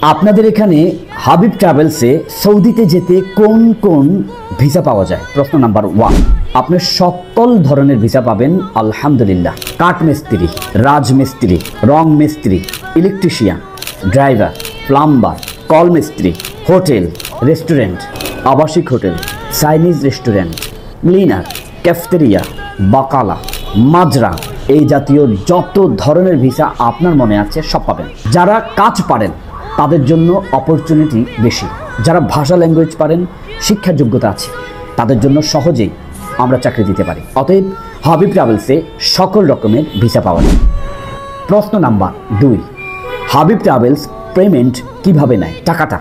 আপনাদের এখানে হাবিব ট্রাভেলসে সৌদিতে যেতে কোন কোন ভিসা পাওয়া যায়? প্রশ্ন নাম্বার 1, আপনি সকল ধরনের ভিসা পাবেন আলহামদুলিল্লাহ। কাঠ মিস্ত্রি, রাজমিস্ত্রি, রং মিস্ত্রি, ইলেকট্রিশিয়ান, ড্রাইভার, প্লাম্বার, কল মিস্ত্রি, হোটেল, রেস্টুরেন্ট, আবাসিক hotel, Chinese restaurant, cleaner, cafeteria, বাকালা, মাজরা, এই জাতীয় যত ধরনের ভিসা আপনার মনে আছে সব পাবেন। যারা কাজ পারেন তাদের জন্য অপরচুনিটি বেশি। যারা ভাষা ল্যাঙ্গুয়েজ পারেন, শিক্ষা যোগ্যতা আছে, তাদের জন্য সহজেই আমরা চাকরি দিতে পারি। অতএব হাবিব ট্রাভেলসে সকল রকমের ভিসা পাওয়া যায়। প্রশ্ন নাম্বার 2, হাবিব ট্রাভেলস পেমেন্ট কিভাবে নেয়? টাকাটা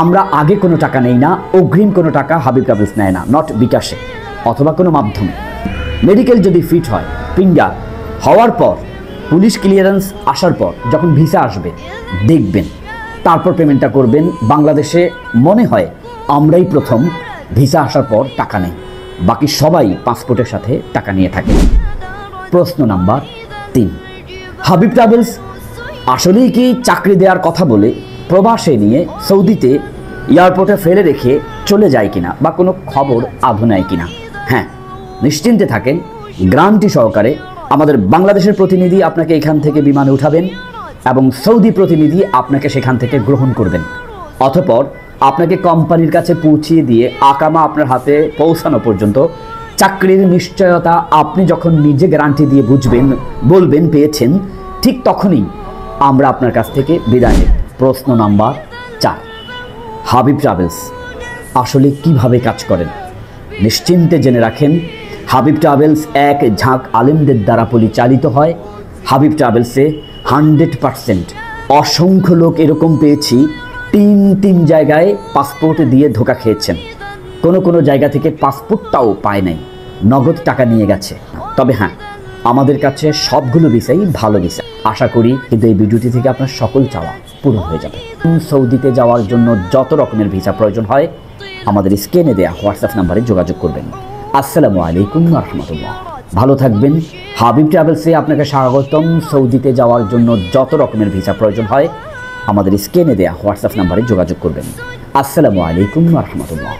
আমরা আগে কোনো টাকা নেই না, অগ্রিম কোনো টাকা হাবিব ট্রাভেলস নেয় না, নট বিকাশে অথবা কোনো মাধ্যমে। মেডিকেল যদি ফিট হয়, ফিঙ্গার হওয়ার পর, পুলিশ ক্লিয়ারেন্স আসার পর যখন ভিসা আসবে দেখবেন, তারপর পেমেন্টটা করবেন। বাংলাদেশে মনে হয় আমরাই প্রথম ভিসা আসার পর টাকা নেই, বাকি সবাই পাসপোর্টের সাথে টাকা নিয়ে থাকে। প্রশ্ন নাম্বার 3, হাবিব ট্রাভেলস আসলেই কি চাকরি দেওয়ার কথা বলে প্রবাসে নিয়ে সৌদিতে এয়ারপোর্টে ফেলে রেখে চলে যায় কিনা বা কোনো খবর আধু নেয় কিনা? হ্যাঁ, নিশ্চিন্তে থাকেন, গ্যারান্টি সহকারে আমাদের বাংলাদেশের প্রতিনিধি আপনাকে এখান থেকে বিমানে উঠাবেন এবং সৌদি প্রতিনিধি আপনাকে সেখান থেকে গ্রহণ করবেন। অতঃপর আপনাকে কোম্পানির কাছে পৌঁছিয়ে দিয়ে আকামা আপনার হাতে পৌঁছানো পর্যন্ত চাকরির নিশ্চয়তা আপনি যখন নিজে গ্যারান্টি দিয়ে বুঝবেন, বলবেন পেয়েছেন, ঠিক তখনই আমরা আপনার কাছ থেকে বিদায় নেব। প্রশ্ন নাম্বার 4, হাবিব ট্রাভেলস আসলে কিভাবে কাজ করেন? নিশ্চিন্তে জেনে রাখেন, হাবিব ট্রাভেলস এক ঝাঁক আলেমদের দ্বারা পরিচালিত হয়। হাবিব ট্রাভেলসে 100% অসংখ্য লোক এরকম পেয়েছি তিন জায়গায় পাসপোর্ট দিয়ে ধোকা খেয়েছেন, কোনো জায়গা থেকে পাসপোর্টটাও পায় নাই, নগদ টাকা নিয়ে গেছে। তবে হ্যাঁ, আমাদের কাছে সবগুলো ভিসাই ভালো ভিসা। আশা করি কিন্তু এই ভিডিওটি থেকে আপনার সকল চাওয়া পূরণ হয়ে যাবে। সৌদিতে যাওয়ার জন্য যত রকমের ভিসা প্রয়োজন হয় আমাদের স্ক্রিনে দেয়া হোয়াটসঅ্যাপ নাম্বারে যোগাযোগ করবেন। আসসালামু আলাইকুম ওয়া রাহমাতুল্লাহ। ভালো থাকবেন। হাবিব ট্রাভেলসে আপনাকে স্বাগতম। সৌদিতে যাওয়ার জন্য যত রকমের ভিসা প্রয়োজন হয় আমাদের স্ক্রিনে দেয়া হোয়াটসঅ্যাপ নাম্বারে যোগাযোগ করবেন। আসসালামু আলাইকুম ওয়া রাহমাতুল্লাহ।